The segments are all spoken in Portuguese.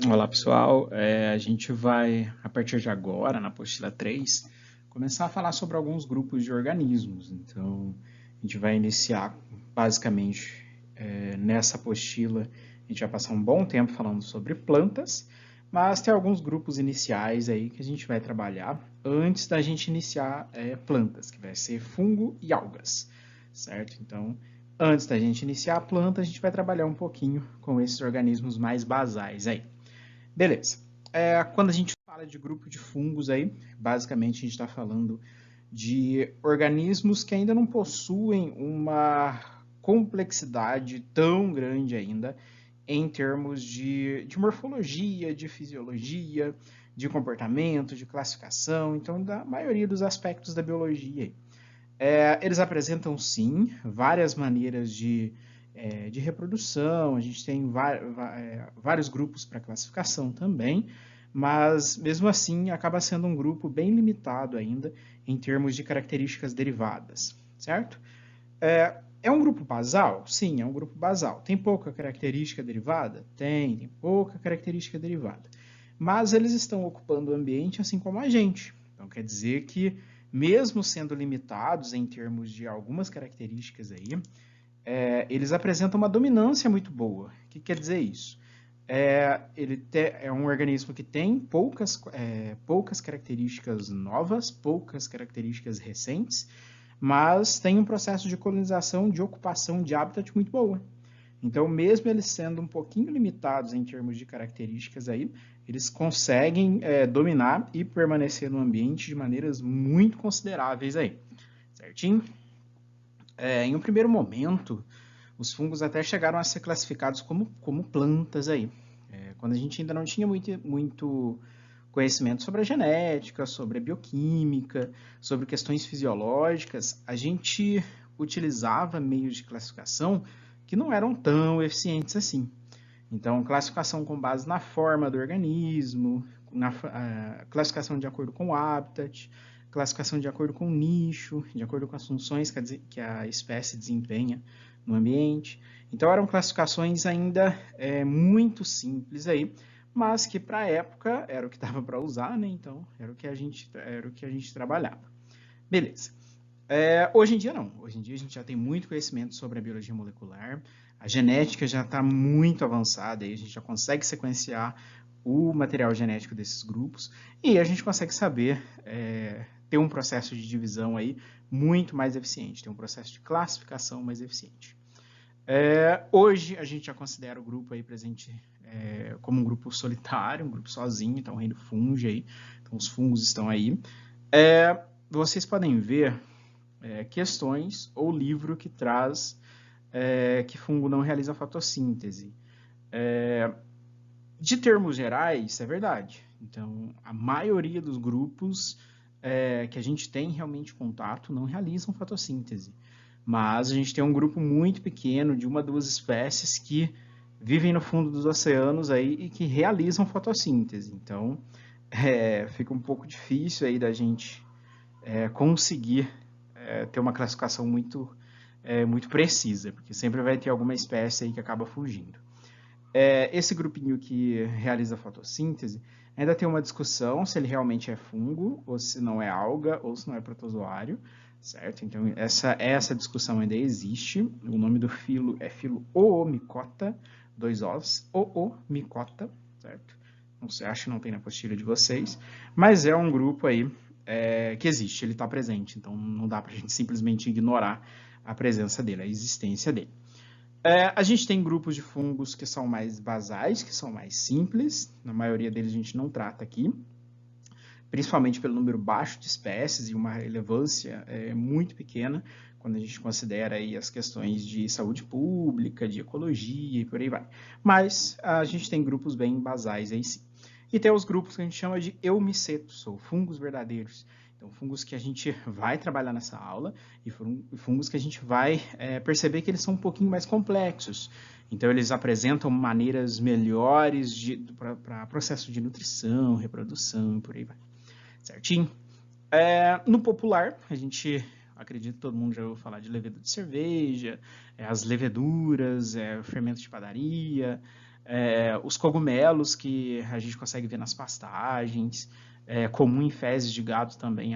Olá pessoal, a gente vai, a partir de agora, na apostila 3, começar a falar sobre alguns grupos de organismos. Então, a gente vai iniciar basicamente nessa apostila, a gente vai passar um bom tempo falando sobre plantas, mas tem alguns grupos iniciais aí que a gente vai trabalhar antes da gente iniciar plantas, que vai ser fungo e algas, certo? Então, antes da gente iniciar a planta, a gente vai trabalhar um pouquinho com esses organismos mais basais aí. Beleza. Quando a gente fala de grupo de fungos aí, basicamente a gente está falando de organismos que ainda não possuem uma complexidade tão grande ainda em termos de morfologia, de fisiologia, de comportamento, de classificação, então da maioria dos aspectos da biologia. Eles apresentam sim várias maneiras de reprodução, a gente tem vários grupos para classificação também, mas mesmo assim acaba sendo um grupo bem limitado ainda em termos de características derivadas, certo? É um grupo basal? Sim, é um grupo basal. Tem pouca característica derivada? Tem pouca característica derivada. Mas eles estão ocupando o ambiente assim como a gente. Então quer dizer que, mesmo sendo limitados em termos de algumas características aí, eles apresentam uma dominância muito boa. O que quer dizer isso? É um organismo que tem poucas características novas, poucas características recentes, mas tem um processo de colonização, de ocupação de habitat muito boa. Então, mesmo eles sendo um pouquinho limitados em termos de características aí, eles conseguem dominar e permanecer no ambiente de maneiras muito consideráveis aí, certinho? Em um primeiro momento, os fungos até chegaram a ser classificados como plantas aí. Quando a gente ainda não tinha muito conhecimento sobre a genética, sobre a bioquímica, sobre questões fisiológicas, a gente utilizava meios de classificação que não eram tão eficientes assim. Então, classificação com base na forma do organismo, classificação de acordo com o habitat, classificação de acordo com o nicho, de acordo com as funções que a espécie desempenha no ambiente. Então, eram classificações ainda muito simples aí, mas que para a época era o que dava para usar, né? Então, era o que a gente trabalhava. Beleza. Hoje em dia não. Hoje em dia a gente já tem muito conhecimento sobre a biologia molecular. A genética já está muito avançada e a gente já consegue sequenciar o material genético desses grupos e a gente consegue saber ter um processo de divisão aí muito mais eficiente, ter um processo de classificação mais eficiente. Hoje a gente já considera o grupo aí presente como um grupo solitário, um grupo sozinho, então o reino funge aí, então os fungos estão aí. Vocês podem ver questões ou livro que traz que fungo não realiza fotossíntese. De termos gerais, é verdade. Então, a maioria dos grupos que a gente tem realmente contato não realizam fotossíntese. Mas a gente tem um grupo muito pequeno de uma, duas espécies que vivem no fundo dos oceanos aí e que realizam fotossíntese. Então, fica um pouco difícil aí da gente conseguir ter uma classificação muito precisa, porque sempre vai ter alguma espécie aí que acaba fugindo. Esse grupinho que realiza fotossíntese ainda tem uma discussão se ele realmente é fungo, ou se não é alga, ou se não é protozoário, certo? Então, essa discussão ainda existe. O nome do filo é filo Oomycota, 2 Os, Oomycota, certo? Não sei, acho que não tem na apostila de vocês, mas é um grupo aí que existe, ele está presente, então não dá para a gente simplesmente ignorar a presença dele, a existência dele. A gente tem grupos de fungos que são mais basais, que são mais simples, na maioria deles a gente não trata aqui, principalmente pelo número baixo de espécies e uma relevância muito pequena, quando a gente considera aí as questões de saúde pública, de ecologia e por aí vai. Mas a gente tem grupos bem basais aí sim. E tem os grupos que a gente chama de eumicetos, ou fungos verdadeiros. Então, fungos que a gente vai trabalhar nessa aula e fungos que a gente vai perceber que eles são um pouquinho mais complexos. Então, eles apresentam maneiras melhores para processo de nutrição, reprodução e por aí vai. Certinho? No popular, a gente acredito que todo mundo já ouviu falar de levedura de cerveja, as leveduras, o fermento de padaria, os cogumelos que a gente consegue ver nas pastagens, comum em fezes de gado também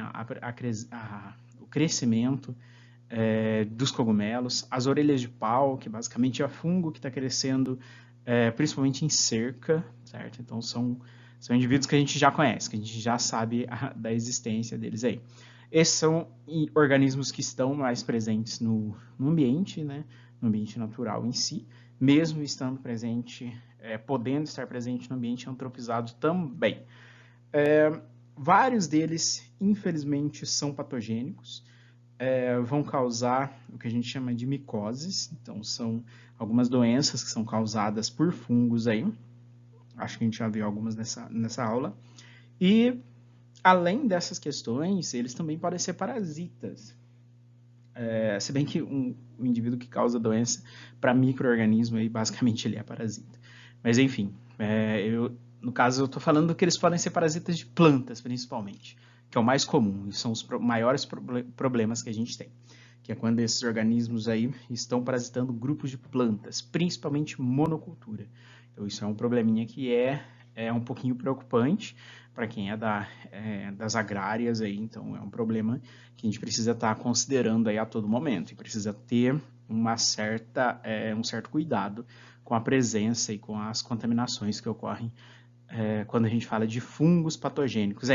o crescimento dos cogumelos, as orelhas de pau, que basicamente é fungo que está crescendo principalmente em cerca, certo? Então são indivíduos que a gente já conhece, que a gente já sabe da existência deles aí. Esses são organismos que estão mais presentes no ambiente, né? No ambiente natural em si, mesmo estando presente, podendo estar presente no ambiente antropizado também. Vários deles, infelizmente, são patogênicos, vão causar o que a gente chama de micoses, então são algumas doenças que são causadas por fungos aí, acho que a gente já viu algumas nessa aula, e além dessas questões, eles também podem ser parasitas, se bem que o indivíduo que causa doença para micro-organismo, aí, basicamente ele é parasita. Mas enfim, no caso eu estou falando que eles podem ser parasitas de plantas, principalmente, que é o mais comum, e são os maiores problemas que a gente tem, que é quando esses organismos aí estão parasitando grupos de plantas, principalmente monocultura. Então isso é um probleminha que é um pouquinho preocupante para quem é das agrárias aí, então é um problema que a gente precisa estar considerando aí a todo momento e precisa ter um certo cuidado com a presença e com as contaminações que ocorrem quando a gente fala de fungos patogênicos.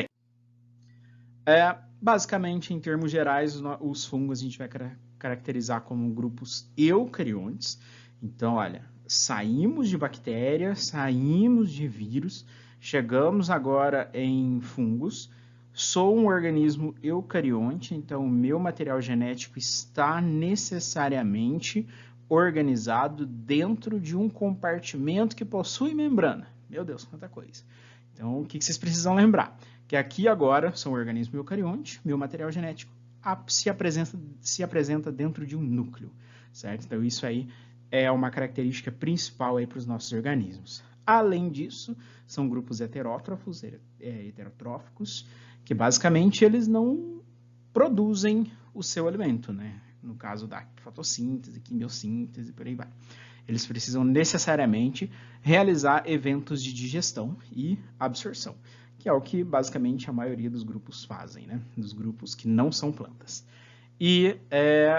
Basicamente, em termos gerais, os fungos a gente vai caracterizar como grupos eucariontes. Então, olha, saímos de bactérias, saímos de vírus, chegamos agora em fungos. Sou um organismo eucarionte, então o meu material genético está necessariamente organizado dentro de um compartimento que possui membrana. Meu Deus, quanta coisa. Então, o que vocês precisam lembrar? Que aqui agora sou um organismo eucarionte, meu material genético se apresenta dentro de um núcleo, certo? Então, isso aí é uma característica principal aí para os nossos organismos. Além disso, são grupos heterótrofos, heterotróficos, que basicamente eles não produzem o seu alimento, né? No caso da fotossíntese, quimiossíntese, por aí vai. Eles precisam necessariamente realizar eventos de digestão e absorção, que é o que basicamente a maioria dos grupos fazem, né? Dos grupos que não são plantas. E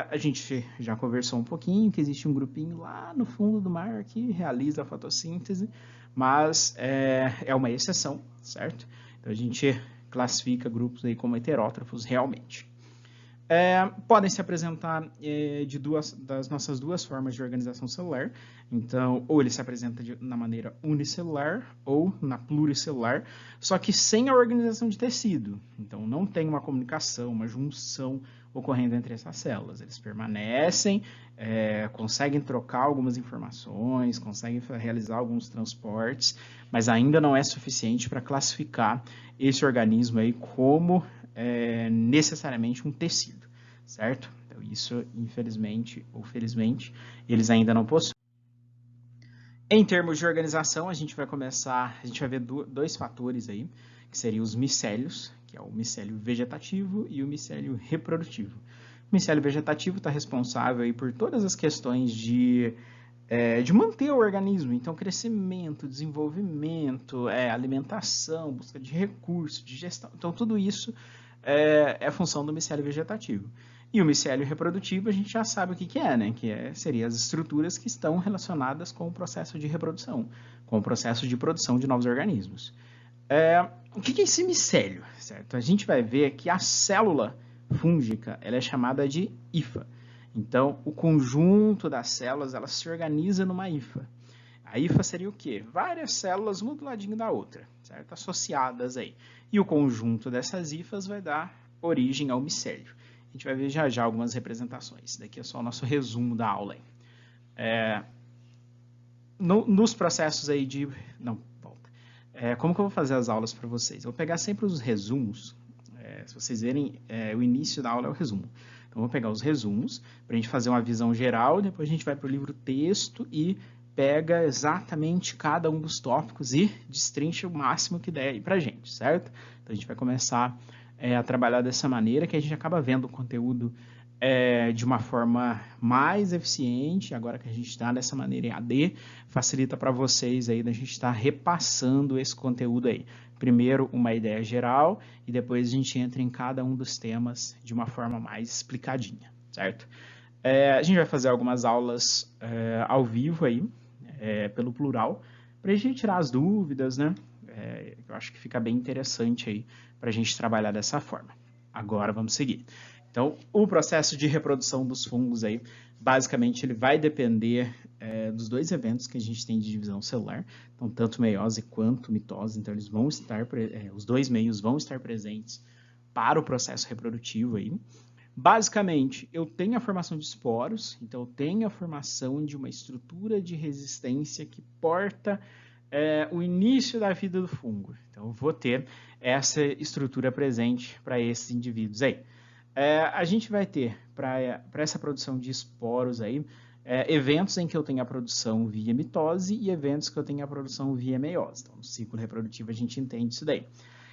a gente já conversou um pouquinho que existe um grupinho lá no fundo do mar que realiza a fotossíntese, mas é uma exceção, certo? Então a gente classifica grupos aí como heterótrofos realmente. Podem se apresentar das nossas duas formas de organização celular. Então, ou ele se apresenta na maneira unicelular ou na pluricelular, só que sem a organização de tecido. Então, não tem uma comunicação, uma junção ocorrendo entre essas células. Eles permanecem, conseguem trocar algumas informações, conseguem realizar alguns transportes, mas ainda não é suficiente para classificar esse organismo aí como necessariamente um tecido, certo? Então, isso, infelizmente ou felizmente, eles ainda não possuem. Em termos de organização, a gente vai ver dois fatores aí, que seriam os micélios, que é o micélio vegetativo e o micélio reprodutivo. O micélio vegetativo está responsável aí por todas as questões de manter o organismo, então crescimento, desenvolvimento, alimentação, busca de recursos, digestão, então tudo isso é função do micélio vegetativo. E o micélio reprodutivo a gente já sabe o que é, né? Seriam as estruturas que estão relacionadas com o processo de reprodução, com o processo de produção de novos organismos. O que é esse micélio, certo? A gente vai ver que a célula fúngica ela é chamada de hifa. Então, o conjunto das células ela se organiza numa hifa. A hifa seria o quê? Várias células uma do ladinho da outra, certo? Associadas aí. E o conjunto dessas hifas vai dar origem ao micélio. A gente vai ver já já algumas representações. Daqui é só o nosso resumo da aula aí. Nos processos aí de... Não, volta. Como que eu vou fazer as aulas para vocês? Eu vou pegar sempre os resumos. Se vocês verem, o início da aula é o resumo. Então, eu vou pegar os resumos para a gente fazer uma visão geral, depois a gente vai para o livro texto e pega exatamente cada um dos tópicos e destrincha o máximo que der aí para a gente, certo? Então, a gente vai começar a trabalhar dessa maneira que a gente acaba vendo o conteúdo de uma forma mais eficiente, agora que a gente está dessa maneira EAD, facilita para vocês aí da gente estar repassando esse conteúdo aí. Primeiro uma ideia geral e depois a gente entra em cada um dos temas de uma forma mais explicadinha, certo? A gente vai fazer algumas aulas ao vivo aí, pelo plural, para a gente tirar as dúvidas, né? Eu acho que fica bem interessante aí para a gente trabalhar dessa forma. Agora vamos seguir. Então, o processo de reprodução dos fungos aí, basicamente, ele vai depender dos dois eventos que a gente tem de divisão celular, então, tanto meiose quanto mitose, então, eles vão estar, os dois meios vão estar presentes para o processo reprodutivo aí. Basicamente, eu tenho a formação de esporos, então eu tenho a formação de uma estrutura de resistência que porta o início da vida do fungo. Então, eu vou ter essa estrutura presente para esses indivíduos aí. A gente vai ter, para essa produção de esporos aí, eventos em que eu tenho a produção via mitose e eventos que eu tenho a produção via meiose. Então, no ciclo reprodutivo a gente entende isso daí.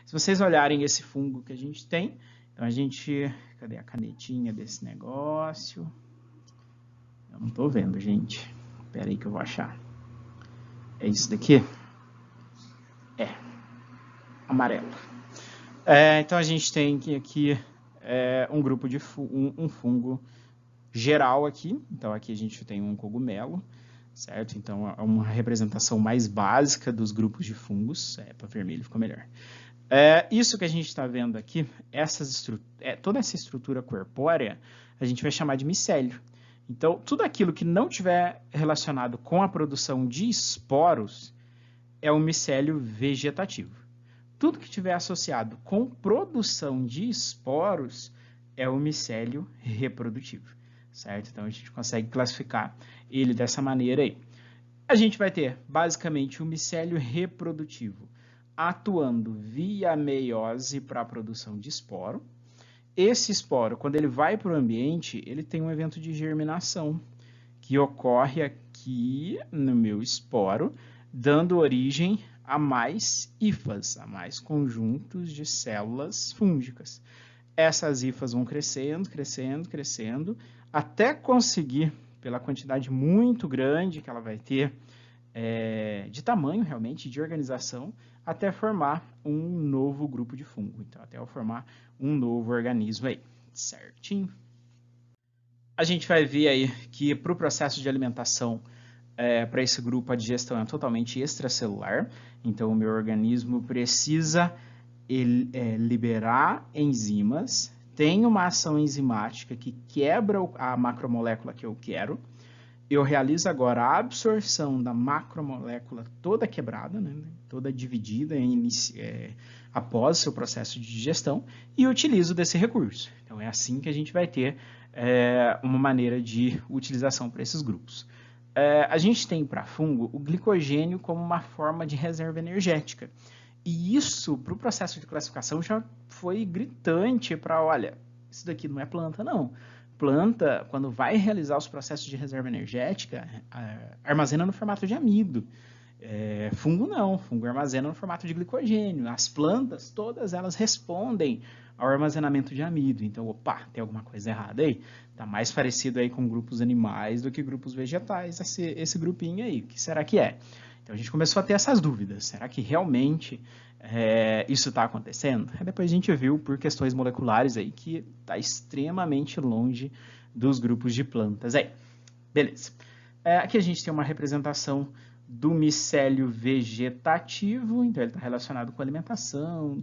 Se vocês olharem esse fungo que a gente tem, então a gente... Cadê a canetinha desse negócio? Eu não estou vendo, gente. Espera aí que eu vou achar. É isso daqui? Amarelo. Então a gente tem aqui um grupo de um fungo geral aqui. Então aqui a gente tem um cogumelo, certo? Então é uma representação mais básica dos grupos de fungos. Para vermelho ficou melhor. Isso que a gente está vendo aqui, toda essa estrutura corpórea, a gente vai chamar de micélio. Então, tudo aquilo que não tiver relacionado com a produção de esporos é o micélio vegetativo. Tudo que tiver associado com produção de esporos é o micélio reprodutivo, certo? Então, a gente consegue classificar ele dessa maneira aí. A gente vai ter, basicamente, o micélio reprodutivo atuando via meiose para a produção de esporo. Esse esporo, quando ele vai para o ambiente, ele tem um evento de germinação, que ocorre aqui no meu esporo, dando origem a mais hifas, a mais conjuntos de células fúngicas. Essas hifas vão crescendo, crescendo, crescendo, até conseguir, pela quantidade muito grande que ela vai ter, de tamanho realmente, de organização, até formar um novo grupo de fungo. Então, até eu formar um novo organismo aí, certinho? A gente vai ver aí que para o processo de alimentação, para esse grupo, a digestão é totalmente extracelular. Então, o meu organismo precisa liberar enzimas, tem uma ação enzimática que quebra a macromolécula que eu quero. Eu realizo agora a absorção da macromolécula toda quebrada, né, toda dividida após o seu processo de digestão, e utilizo desse recurso. Então, é assim que a gente vai ter uma maneira de utilização para esses grupos. A gente tem para fungo o glicogênio como uma forma de reserva energética. E isso, para o processo de classificação, já foi gritante para, olha, isso daqui não é planta, não. Planta, quando vai realizar os processos de reserva energética, armazena no formato de amido. Fungo não, fungo armazena no formato de glicogênio. As plantas, todas elas respondem ao armazenamento de amido. Então, opa, tem alguma coisa errada aí? Está mais parecido aí com grupos animais do que grupos vegetais, esse grupinho aí. O que será que é? Então, a gente começou a ter essas dúvidas. Será que realmente isso está acontecendo? Depois a gente viu por questões moleculares aí que está extremamente longe dos grupos de plantas aí. Beleza. Aqui a gente tem uma representação do micélio vegetativo, então ele está relacionado com alimentação,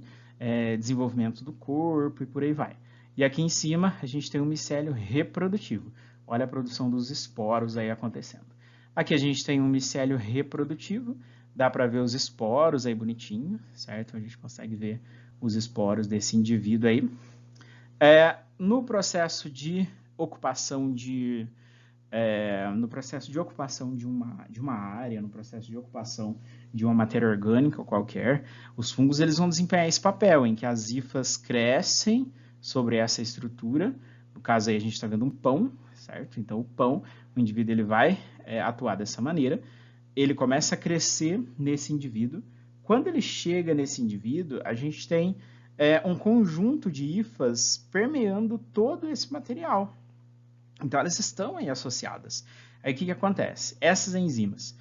desenvolvimento do corpo e por aí vai. E aqui em cima a gente tem o micélio reprodutivo. Olha a produção dos esporos aí acontecendo. Aqui a gente tem um micélio reprodutivo, dá para ver os esporos aí bonitinho, certo? A gente consegue ver os esporos desse indivíduo aí. No processo de ocupação de uma área, no processo de ocupação de uma matéria orgânica qualquer, os fungos eles vão desempenhar esse papel em que as hifas crescem sobre essa estrutura. No caso aí a gente está vendo um pão, certo? Então o pão, o indivíduo ele vai atuar dessa maneira, ele começa a crescer nesse indivíduo. Quando ele chega nesse indivíduo, a gente tem um conjunto de hifas permeando todo esse material. Então, elas estão aí associadas. Aí, o que acontece? Essas enzimas,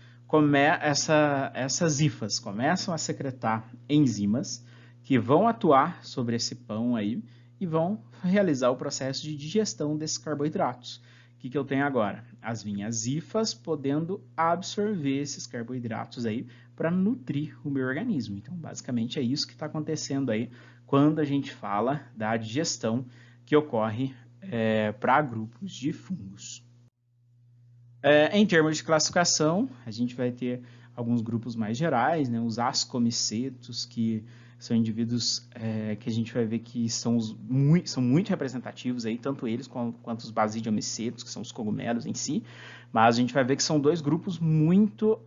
essas hifas começam a secretar enzimas que vão atuar sobre esse pão aí e vão realizar o processo de digestão desses carboidratos. O que eu tenho agora? As minhas hifas podendo absorver esses carboidratos aí para nutrir o meu organismo. Então, basicamente, é isso que está acontecendo aí quando a gente fala da digestão que ocorre para grupos de fungos. Em termos de classificação, a gente vai ter alguns grupos mais gerais, né? Os ascomicetos, que são indivíduos que a gente vai ver que são muito representativos, aí, tanto eles quanto os basidiomicetos, que são os cogumelos em si, mas a gente vai ver que são dois grupos muito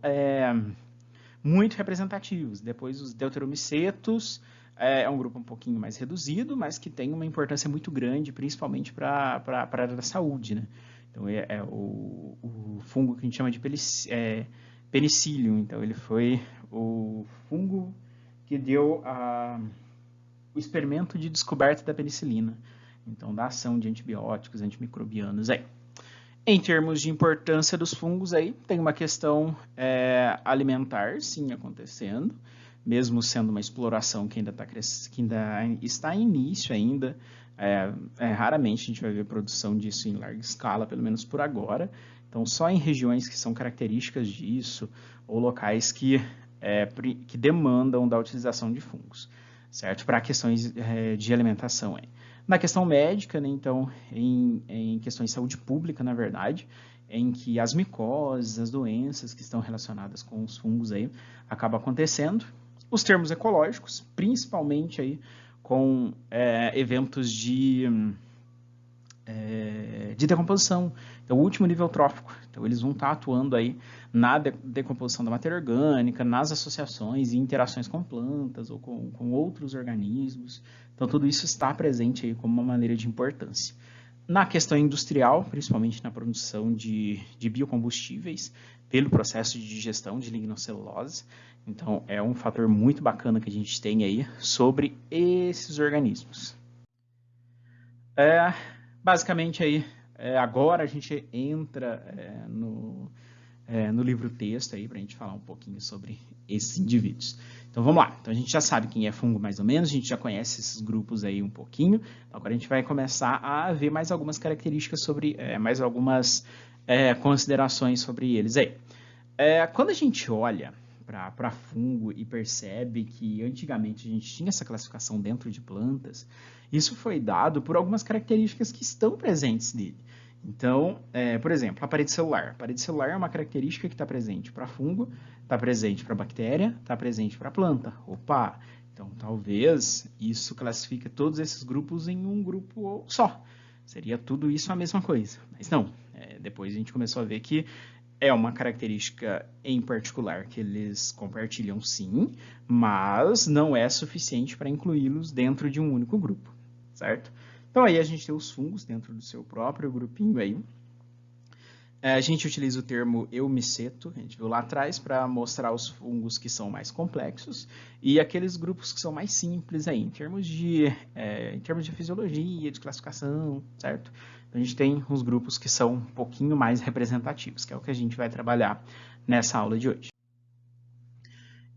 representativos. Depois os deuteromicetos, é um grupo um pouquinho mais reduzido, mas que tem uma importância muito grande, principalmente para a área da saúde, né? Então, o fungo que a gente chama de penicillium. Então, ele foi o fungo que deu o experimento de descoberta da penicilina. Então, da ação de antibióticos, antimicrobianos aí. Em termos de importância dos fungos, aí tem uma questão alimentar, sim, acontecendo, mesmo sendo uma exploração que ainda está em início ainda. Raramente a gente vai ver produção disso em larga escala, pelo menos por agora. Então, só em regiões que são características disso, ou locais que demandam da utilização de fungos, certo? Para questões de alimentação aí. Na questão médica, né, então, em questões de saúde pública, na verdade, em que as micoses, as doenças que estão relacionadas com os fungos aí, acabam acontecendo. Os termos ecológicos, principalmente aí com eventos de decomposição. Então, o último nível trófico. Então, eles vão estar atuando aí na decomposição da matéria orgânica, nas associações e interações com plantas ou com outros organismos. Então, tudo isso está presente aí como uma maneira de importância. Na questão industrial, principalmente na produção de biocombustíveis, pelo processo de digestão de lignocelulose. Então, é um fator muito bacana que a gente tem aí sobre esses organismos. Basicamente aí, agora a gente entra no livro-texto aí para a gente falar um pouquinho sobre esses indivíduos. Então vamos lá. Então a gente já sabe quem é fungo mais ou menos, a gente já conhece esses grupos aí um pouquinho. Então, agora a gente vai começar a ver mais algumas características sobre, mais algumas considerações sobre eles aí. Quando a gente olha para fungo e percebe que antigamente a gente tinha essa classificação dentro de plantas, isso foi dado por algumas características que estão presentes nele. Então, por exemplo, a parede celular. A parede celular é uma característica que está presente para fungo, está presente para bactéria, está presente para planta. Opa! Então, talvez isso classifique todos esses grupos em um grupo só. Seria tudo isso a mesma coisa. Mas não. Depois a gente começou a ver que é uma característica em particular que eles compartilham sim, mas não é suficiente para incluí-los dentro de um único grupo, certo? Então aí a gente tem os fungos dentro do seu próprio grupinho aí. A gente utiliza o termo eumiceto, a gente viu lá atrás, para mostrar os fungos que são mais complexos e aqueles grupos que são mais simples aí, em termos de fisiologia, de classificação, certo? Então, a gente tem uns grupos que são um pouquinho mais representativos, que é o que a gente vai trabalhar nessa aula de hoje.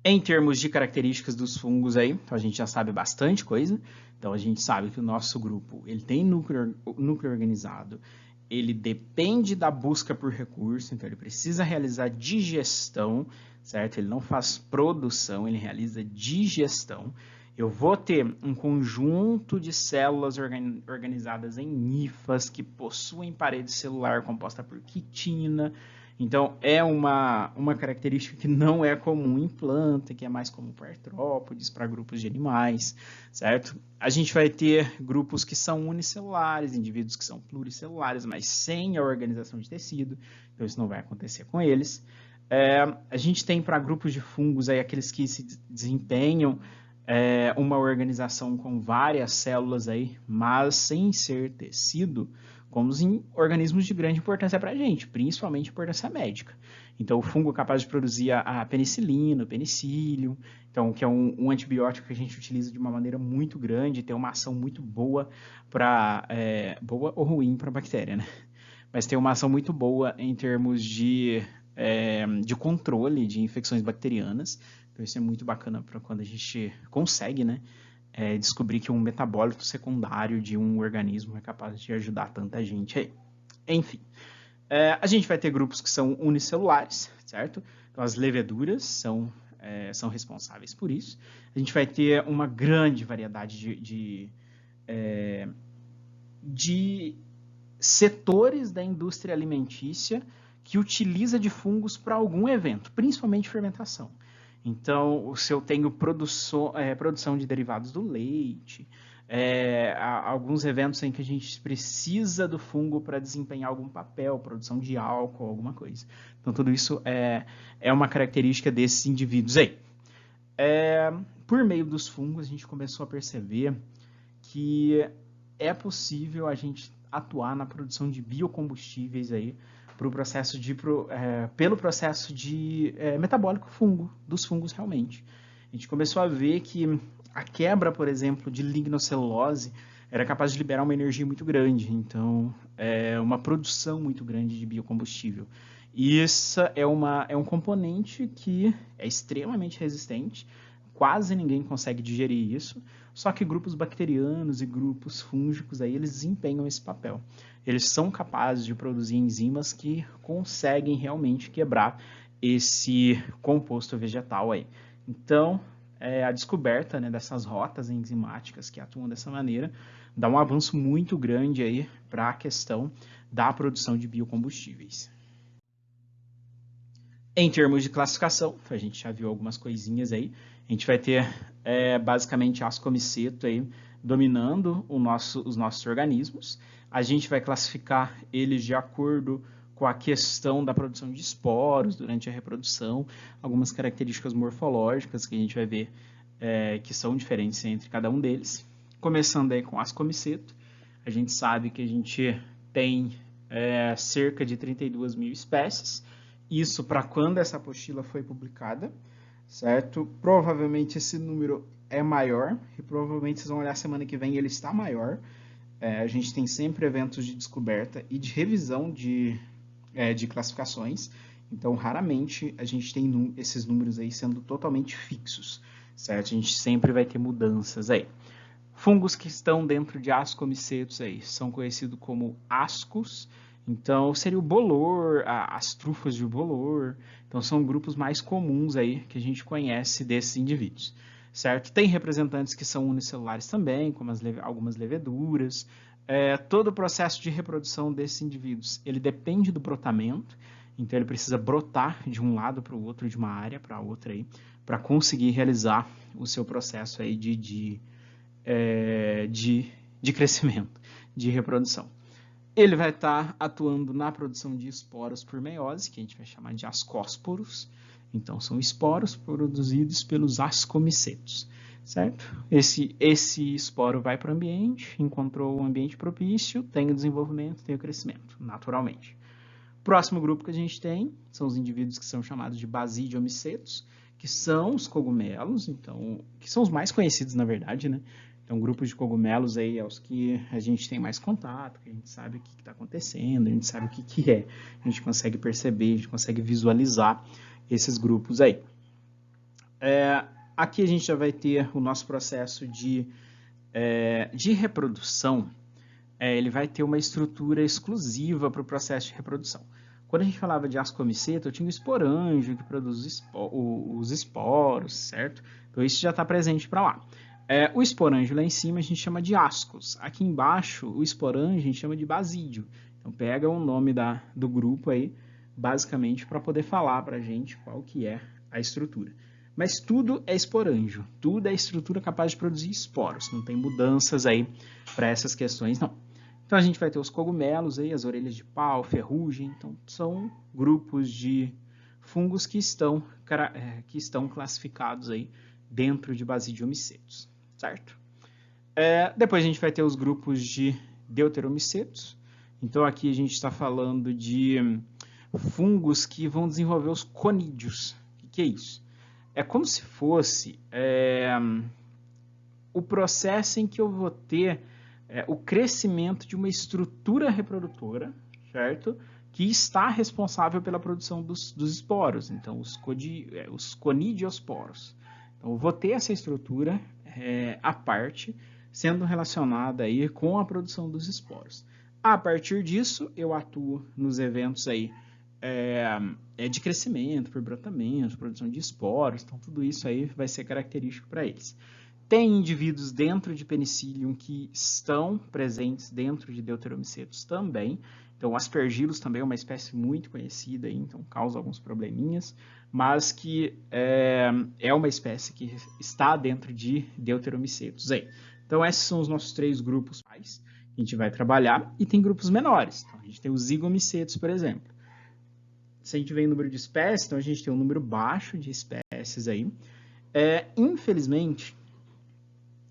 Em termos de características dos fungos aí, então a gente já sabe bastante coisa. Então, a gente sabe que o nosso grupo ele tem núcleo organizado, ele depende da busca por recurso, então ele precisa realizar digestão, certo? Ele não faz produção, ele realiza digestão. Eu vou ter um conjunto de células organizadas em hifas que possuem parede celular composta por quitina. Então, é uma característica que não é comum em planta, que é mais comum para artrópodes, para grupos de animais, certo? A gente vai ter grupos que são unicelulares, indivíduos que são pluricelulares, mas sem a organização de tecido, então isso não vai acontecer com eles. A gente tem para grupos de fungos aí, aqueles que se desempenham uma organização com várias células aí, mas sem ser tecido, como em organismos de grande importância para a gente, principalmente importância médica. Então, o fungo é capaz de produzir a penicilina, o penicílio, então, que é um antibiótico que a gente utiliza de uma maneira muito grande, tem uma ação muito boa boa ou ruim para a bactéria, né? mas tem uma ação muito boa em termos de controle de infecções bacterianas. Então isso é muito bacana para quando a gente consegue, né, descobrir que um metabólito secundário de um organismo é capaz de ajudar tanta gente aí. Enfim, a gente vai ter grupos que são unicelulares, certo? Então as leveduras são responsáveis por isso. A gente vai ter uma grande variedade de setores da indústria alimentícia que utiliza de fungos para algum evento, principalmente fermentação. Então, se eu tenho produção de derivados do leite, alguns eventos em que a gente precisa do fungo para desempenhar algum papel, produção de álcool, alguma coisa. Então, tudo isso é uma característica desses indivíduos aí. Por meio dos fungos, a gente começou a perceber que é possível a gente atuar na produção de biocombustíveis aí pelo processo de metabólico dos fungos realmente. A gente começou a ver que a quebra, por exemplo, de lignocelulose era capaz de liberar uma energia muito grande, então uma produção muito grande de biocombustível. E isso é um componente que é extremamente resistente, quase ninguém consegue digerir isso, só que grupos bacterianos e grupos fúngicos aí, eles desempenham esse papel. Eles são capazes de produzir enzimas que conseguem realmente quebrar esse composto vegetal aí. Então, a descoberta, né, dessas rotas enzimáticas que atuam dessa maneira dá um avanço muito grande aí para a questão da produção de biocombustíveis. Em termos de classificação, a gente já viu algumas coisinhas aí. A gente vai ter basicamente ascomiceto aí dominando os nossos organismos. A gente vai classificar eles de acordo com a questão da produção de esporos durante a reprodução, algumas características morfológicas que a gente vai ver que são diferentes entre cada um deles. Começando aí com ascomiceto, a gente sabe que a gente tem cerca de 32 mil espécies. Isso para quando essa apostila foi publicada, certo? Provavelmente esse número é maior e provavelmente vocês vão olhar semana que vem ele está maior. A gente tem sempre eventos de descoberta e de revisão de classificações, então raramente a gente tem esses números aí sendo totalmente fixos, certo? A gente sempre vai ter mudanças aí. Fungos que estão dentro de ascomicetos aí são conhecidos como ascos. Então, seria o bolor, as trufas de bolor. Então, são grupos mais comuns aí que a gente conhece desses indivíduos, certo? Tem representantes que são unicelulares também, como algumas leveduras. Todo o processo de reprodução desses indivíduos, ele depende do brotamento. Então, ele precisa brotar de um lado para o outro, de uma área para outra aí, para conseguir realizar o seu processo aí de crescimento, de reprodução. Ele vai estar atuando na produção de esporos por meiose, que a gente vai chamar de ascósporos. Então, são esporos produzidos pelos ascomicetos, certo? Esse esporo vai para o ambiente, encontrou um ambiente propício, tem o desenvolvimento, tem o crescimento, naturalmente. Próximo grupo que a gente tem são os indivíduos que são chamados de basidiomicetos, que são os cogumelos, então, que são os mais conhecidos, na verdade, né? Então, grupos de cogumelos aí é os que a gente tem mais contato, que a gente sabe o que está acontecendo, a gente sabe o que é, a gente consegue perceber, a gente consegue visualizar esses grupos aí. Aqui a gente já vai ter o nosso processo de reprodução, ele vai ter uma estrutura exclusiva para o processo de reprodução. Quando a gente falava de ascomiceto, eu tinha o esporângio que produz os esporos, certo? Então, isso já está presente para lá. O esporângio lá em cima a gente chama de ascos. Aqui embaixo, o esporângio a gente chama de basídio. Então, pega o nome do grupo aí, basicamente, para poder falar para a gente qual que é a estrutura. Mas tudo é esporângio, tudo é estrutura capaz de produzir esporos. Não tem mudanças aí para essas questões, não. Então, a gente vai ter os cogumelos aí, as orelhas de pau, ferrugem. Então, são grupos de fungos que estão classificados aí dentro de basidiomicetos, certo? Depois a gente vai ter os grupos de deuteromicetos. Então, aqui a gente está falando de fungos que vão desenvolver os conídeos. O que é isso? É como se fosse o processo em que eu vou ter o crescimento de uma estrutura reprodutora, certo? Que está responsável pela produção dos esporos, então os conidiosporos. Então, eu vou ter essa estrutura à parte, sendo relacionada aí com a produção dos esporos. A partir disso, eu atuo nos eventos aí de crescimento, por brotamento, produção de esporos, então tudo isso aí vai ser característico para eles. Tem indivíduos dentro de Penicillium que estão presentes dentro de Deuteromicetus também. Então, Aspergillus também é uma espécie muito conhecida, então causa alguns probleminhas, mas que é uma espécie que está dentro de Deuteromicetus aí. Então, esses são os nossos 3 grupos principais que a gente vai trabalhar, e tem grupos menores. Então, a gente tem os Zygomicetus, por exemplo. Se a gente vê o número de espécies, então a gente tem um número baixo de espécies aí. Infelizmente,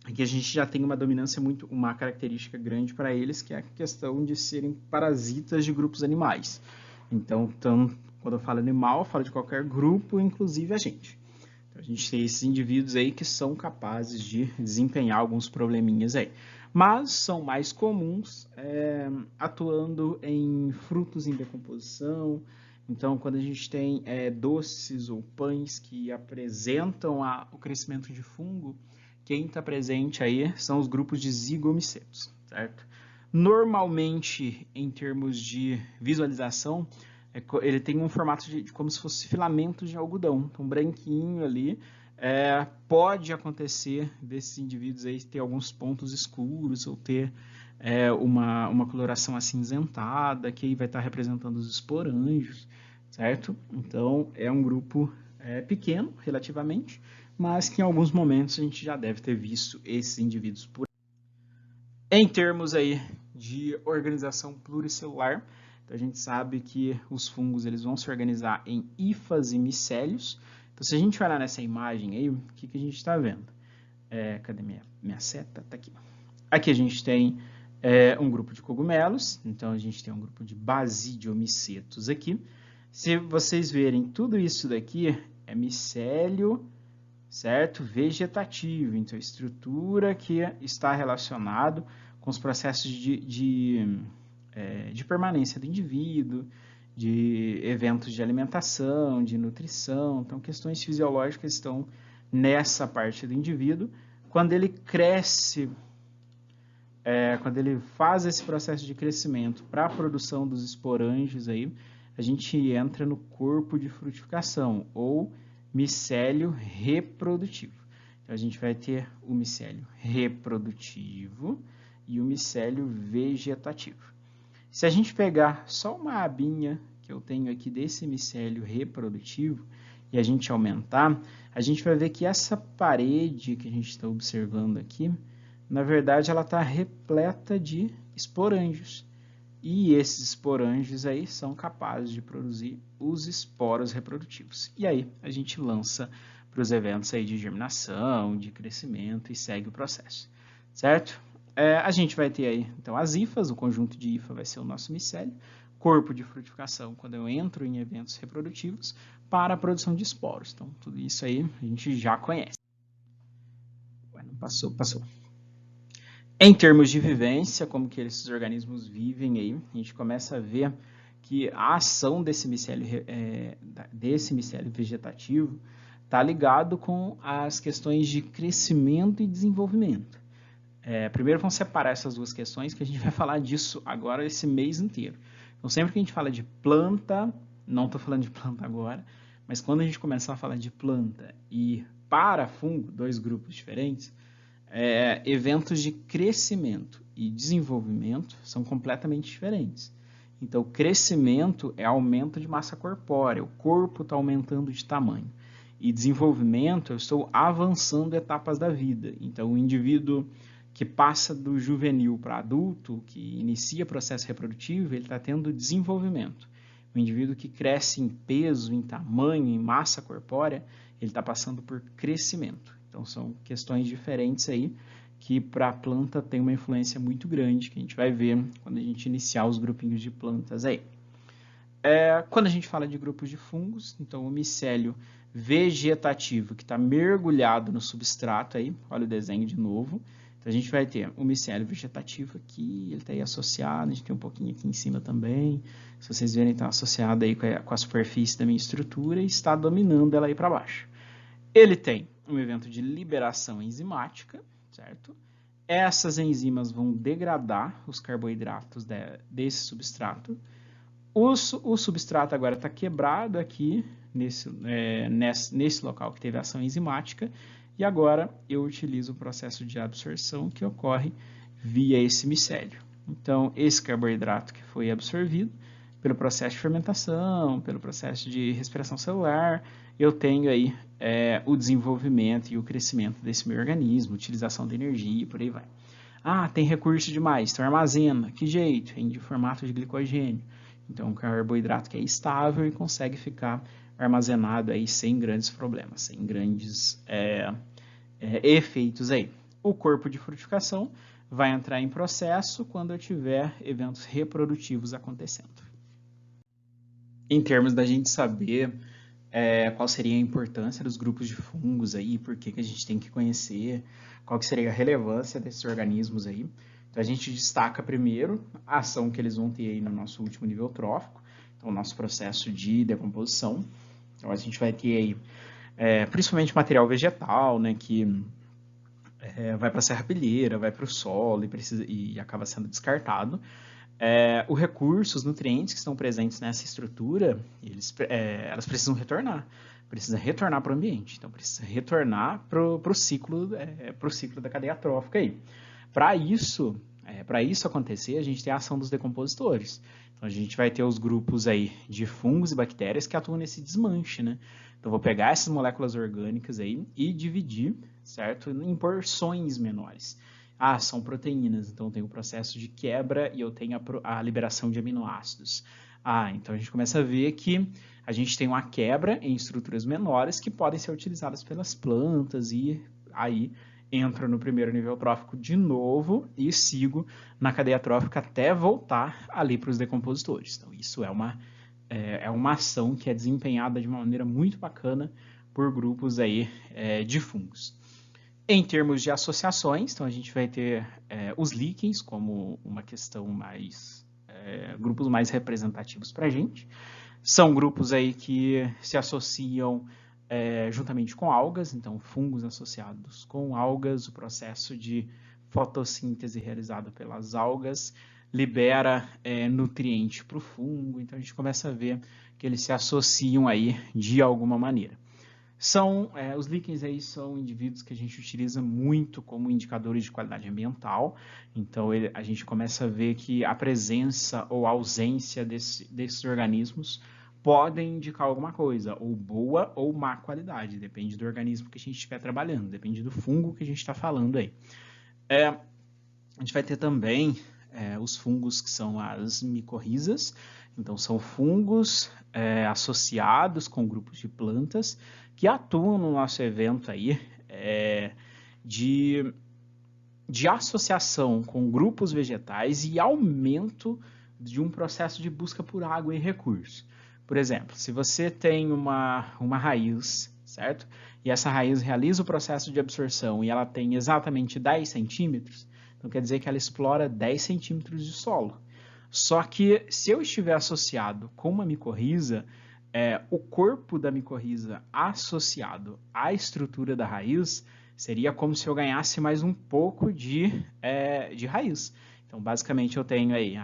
aqui a gente já tem uma dominância uma característica grande para eles, que é a questão de serem parasitas de grupos animais. Então, quando eu falo animal, eu falo de qualquer grupo, inclusive a gente. Então, a gente tem esses indivíduos aí que são capazes de desempenhar alguns probleminhas aí. Mas são mais comuns atuando em frutos em decomposição. Então, quando a gente tem doces ou pães que apresentam o crescimento de fungo, quem está presente aí são os grupos de Zygomicetus, certo? Normalmente, em termos de visualização, ele tem um formato de como se fosse filamentos de algodão, então branquinho ali. Pode acontecer desses indivíduos aí ter alguns pontos escuros ou ter uma coloração acinzentada, que aí vai estar representando os esporângios, certo? Então, é um grupo pequeno, relativamente, mas que em alguns momentos a gente já deve ter visto esses indivíduos por aí. Em termos aí de organização pluricelular, então a gente sabe que os fungos eles vão se organizar em hifas e micélios. Então, se a gente olhar nessa imagem aí, o que a gente está vendo? Cadê minha seta? Tá aqui. Aqui a gente tem um grupo de cogumelos, então a gente tem um grupo de Basidiomicetus aqui. Se vocês verem, tudo isso daqui é micélio, certo? Vegetativo, então a estrutura que está relacionado com os processos de permanência do indivíduo, de eventos de alimentação, de nutrição, então questões fisiológicas estão nessa parte do indivíduo. Quando ele cresce, quando ele faz esse processo de crescimento para a produção dos esporângios aí, a gente entra no corpo de frutificação, ou micélio reprodutivo. Então, a gente vai ter o micélio reprodutivo e o micélio vegetativo. Se a gente pegar só uma abinha que eu tenho aqui desse micélio reprodutivo e a gente aumentar, a gente vai ver que essa parede que a gente está observando aqui, na verdade, ela está repleta de esporângios. E esses esporângios aí são capazes de produzir os esporos reprodutivos. E aí a gente lança para os eventos aí de germinação, de crescimento e segue o processo, certo? A gente vai ter aí, então, as hifas, o conjunto de hifa vai ser o nosso micélio, corpo de frutificação, quando eu entro em eventos reprodutivos, para a produção de esporos. Então, tudo isso aí a gente já conhece. Não passou. Em termos de vivência, como que esses organismos vivem aí, a gente começa a ver que a ação desse micélio vegetativo está ligado com as questões de crescimento e desenvolvimento. Primeiro vamos separar essas duas questões, que a gente vai falar disso agora esse mês inteiro. Então, sempre que a gente fala de planta, não estou falando de planta agora, mas quando a gente começar a falar de planta e para fungo, 2 grupos diferentes, eventos de crescimento e desenvolvimento são completamente diferentes. Então, crescimento é aumento de massa corpórea, o corpo está aumentando de tamanho. E desenvolvimento, eu estou avançando etapas da vida. Então, o indivíduo que passa do juvenil para adulto, que inicia processo reprodutivo, ele está tendo desenvolvimento. O indivíduo que cresce em peso, em tamanho, em massa corpórea, ele está passando por crescimento. Então, são questões diferentes aí, que para a planta tem uma influência muito grande, que a gente vai ver quando a gente iniciar os grupinhos de plantas aí. Quando a gente fala de grupos de fungos, então o micélio vegetativo, que está mergulhado no substrato aí, olha o desenho de novo. Então, Então, a gente vai ter o micélio vegetativo aqui, ele está aí associado, a gente tem um pouquinho aqui em cima também. Se vocês verem, está associado aí com a superfície da minha estrutura e está dominando ela aí para baixo. Ele tem um evento de liberação enzimática, certo? Essas enzimas vão degradar os carboidratos desse substrato. O substrato agora está quebrado aqui, nesse local que teve ação enzimática, e agora eu utilizo o processo de absorção que ocorre via esse micélio. Então, esse carboidrato que foi absorvido pelo processo de fermentação, pelo processo de respiração celular, eu tenho aí o desenvolvimento e o crescimento desse meu organismo, utilização de energia e por aí vai. Ah, tem recurso demais, então armazena. Que jeito? Em formato de glicogênio. Então, um carboidrato que é estável e consegue ficar armazenado aí sem grandes problemas, sem grandes efeitos aí. O corpo de frutificação vai entrar em processo quando eu tiver eventos reprodutivos acontecendo. Em termos da gente saber qual seria a importância dos grupos de fungos aí, por que a gente tem que conhecer, qual que seria a relevância desses organismos aí. Então, a gente destaca primeiro a ação que eles vão ter aí no nosso último nível trófico, então, o nosso processo de decomposição. Então, a gente vai ter aí, principalmente material vegetal, né, que vai para a serrapilheira, vai para o solo e acaba sendo descartado. Os recursos, os nutrientes que estão presentes nessa estrutura, elas precisam retornar. Precisa retornar para o ambiente. Então, precisa retornar para o ciclo da cadeia trófica aí. Para isso acontecer, a gente tem a ação dos decompositores. Então, a gente vai ter os grupos aí de fungos e bactérias que atuam nesse desmanche, né? Então, vou pegar essas moléculas orgânicas aí e dividir, certo? Em porções menores. Ah, são proteínas, então tem o processo de quebra e eu tenho a liberação de aminoácidos. Ah, então a gente começa a ver que a gente tem uma quebra em estruturas menores que podem ser utilizadas pelas plantas e aí entro no primeiro nível trófico de novo e sigo na cadeia trófica até voltar ali para os decompositores. Então isso é uma ação que é desempenhada de uma maneira muito bacana por grupos aí de fungos. Em termos de associações, então a gente vai ter os líquens como uma questão grupos mais representativos para a gente. São grupos aí que se associam juntamente com algas, então fungos associados com algas, o processo de fotossíntese realizado pelas algas libera nutriente para o fungo, então a gente começa a ver que eles se associam aí de alguma maneira. Os líquens aí são indivíduos que a gente utiliza muito como indicadores de qualidade ambiental, então a gente começa a ver que a presença ou a ausência desses organismos podem indicar alguma coisa, ou boa ou má qualidade, depende do organismo que a gente estiver trabalhando, depende do fungo que a gente está falando aí. A gente vai ter também os fungos que são as micorrizas, então são fungos associados com grupos de plantas que atuam no nosso evento aí de associação com grupos vegetais e aumento de um processo de busca por água e recursos. Por exemplo, se você tem uma raiz, certo? E essa raiz realiza o processo de absorção e ela tem exatamente 10 centímetros, então quer dizer que ela explora 10 centímetros de solo. Só que se eu estiver associado com uma micorriza, o corpo da micorriza associado à estrutura da raiz seria como se eu ganhasse mais um pouco de raiz. Então, basicamente, eu tenho aí,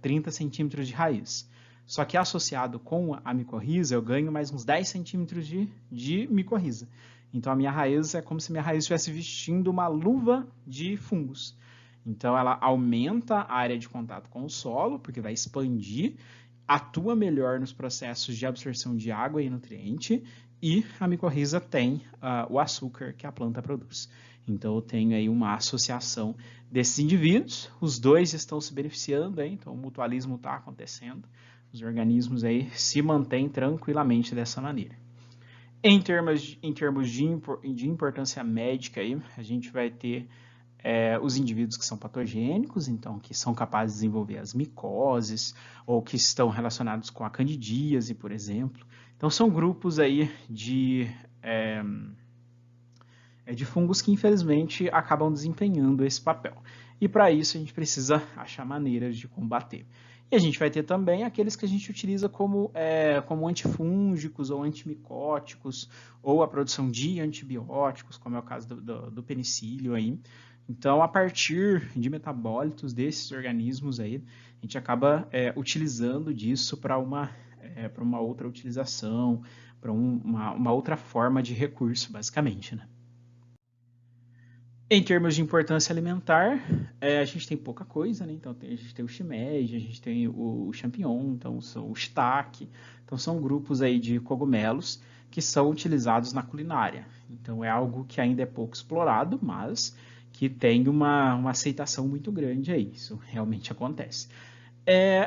30 centímetros de raiz. Só que associado com a micorriza, eu ganho mais uns 10 centímetros de micorriza. Então, a minha raiz é como se minha raiz estivesse vestindo uma luva de fungos. Então, ela aumenta a área de contato com o solo, porque vai expandir, atua melhor nos processos de absorção de água e nutriente, e a micorriza tem o açúcar que a planta produz. Então, eu tenho aí uma associação desses indivíduos, os dois estão se beneficiando, então o mutualismo está acontecendo, os organismos aí se mantêm tranquilamente dessa maneira. Em termos de importância médica, aí, a gente vai ter os indivíduos que são patogênicos, então que são capazes de desenvolver as micoses, ou que estão relacionados com a candidíase, por exemplo. Então são grupos aí de fungos que, infelizmente, acabam desempenhando esse papel. E para isso a gente precisa achar maneiras de combater. E a gente vai ter também aqueles que a gente utiliza como antifúngicos ou antimicóticos, ou a produção de antibióticos, como é o caso do penicílio aí. Então, a partir de metabólitos desses organismos aí, a gente acaba utilizando disso para uma outra utilização, para uma outra forma de recurso, basicamente, né? Em termos de importância alimentar, a gente tem pouca coisa, né? Então, a gente tem o shimeji, a gente tem o champignon, então, o shiitake. Então, são grupos aí de cogumelos que são utilizados na culinária. Então, é algo que ainda é pouco explorado, mas que tem uma aceitação muito grande aí. Isso realmente acontece.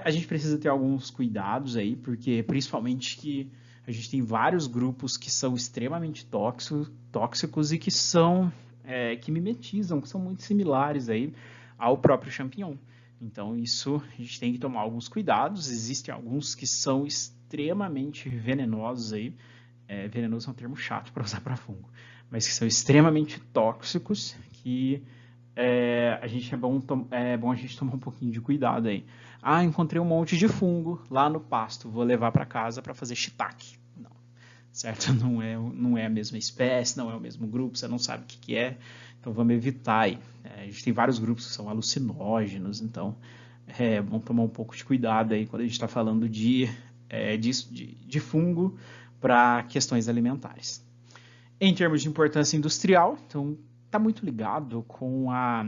A gente precisa ter alguns cuidados aí, porque principalmente que a gente tem vários grupos que são extremamente tóxicos e que mimetizam, que são muito similares aí ao próprio champignon. Então, isso a gente tem que tomar alguns cuidados. Existem alguns que são extremamente venenosos aí. Venenoso é um termo chato para usar para fungo, mas que são extremamente tóxicos, que é bom a gente tomar um pouquinho de cuidado aí. Ah, encontrei um monte de fungo lá no pasto, vou levar para casa para fazer shiitake. Não, certo? Não é a mesma espécie, não é o mesmo grupo, você não sabe o que é, então vamos evitar aí. A gente tem vários grupos que são alucinógenos, então é bom tomar um pouco de cuidado aí quando a gente está falando de fungo para questões alimentares. Em termos de importância industrial, então está muito ligado com a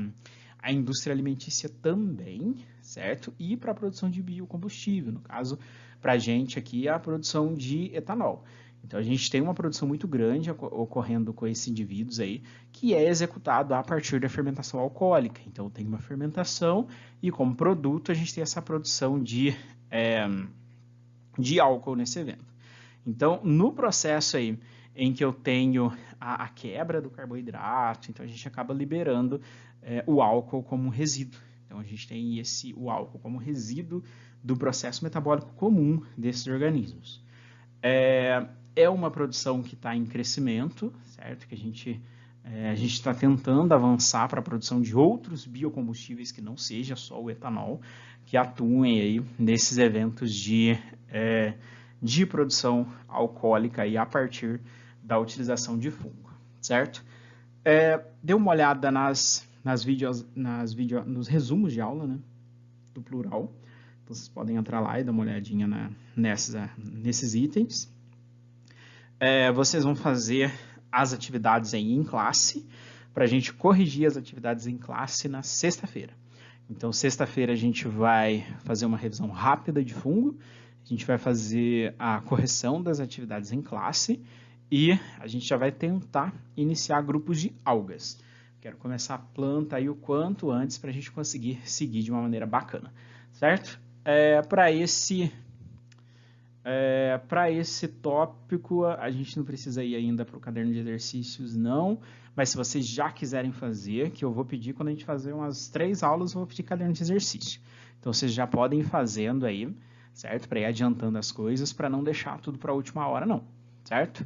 indústria alimentícia também, certo? E para a produção de biocombustível, no caso, para a gente aqui, a produção de etanol. Então, a gente tem uma produção muito grande ocorrendo com esses indivíduos aí, que é executado a partir da fermentação alcoólica. Então, tem uma fermentação e, como produto, a gente tem essa produção de álcool nesse evento. Então, no processo aí em que eu tenho a quebra do carboidrato, então a gente acaba liberando o álcool como resíduo. Então, a gente tem o álcool como resíduo do processo metabólico comum desses organismos. É uma produção que está em crescimento, certo? Que a gente está tentando avançar para a produção de outros biocombustíveis que não seja só o etanol, que atuem aí nesses eventos de produção alcoólica aí a partir da utilização de fungo, certo? Dê uma olhada nos resumos de aula, né, do plural. Então, vocês podem entrar lá e dar uma olhadinha nesses itens. Vocês vão fazer as atividades aí em classe, para a gente corrigir as atividades em classe na sexta-feira. Então, sexta-feira a gente vai fazer uma revisão rápida de fungo, a gente vai fazer a correção das atividades em classe e a gente já vai tentar iniciar grupos de algas. Quero começar a planta aí o quanto antes para a gente conseguir seguir de uma maneira bacana, certo? Para esse tópico, a gente não precisa ir ainda para o caderno de exercícios, não. Mas se vocês já quiserem fazer, que eu vou pedir quando a gente fazer umas 3 aulas, eu vou pedir caderno de exercício. Então, vocês já podem ir fazendo aí, certo? Para ir adiantando as coisas, para não deixar tudo para a última hora, não, certo?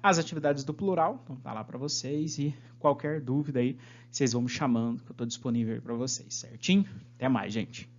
As atividades do plural, então tá lá para vocês. E qualquer dúvida aí, vocês vão me chamando, que eu estou disponível para vocês, certinho? Até mais, gente.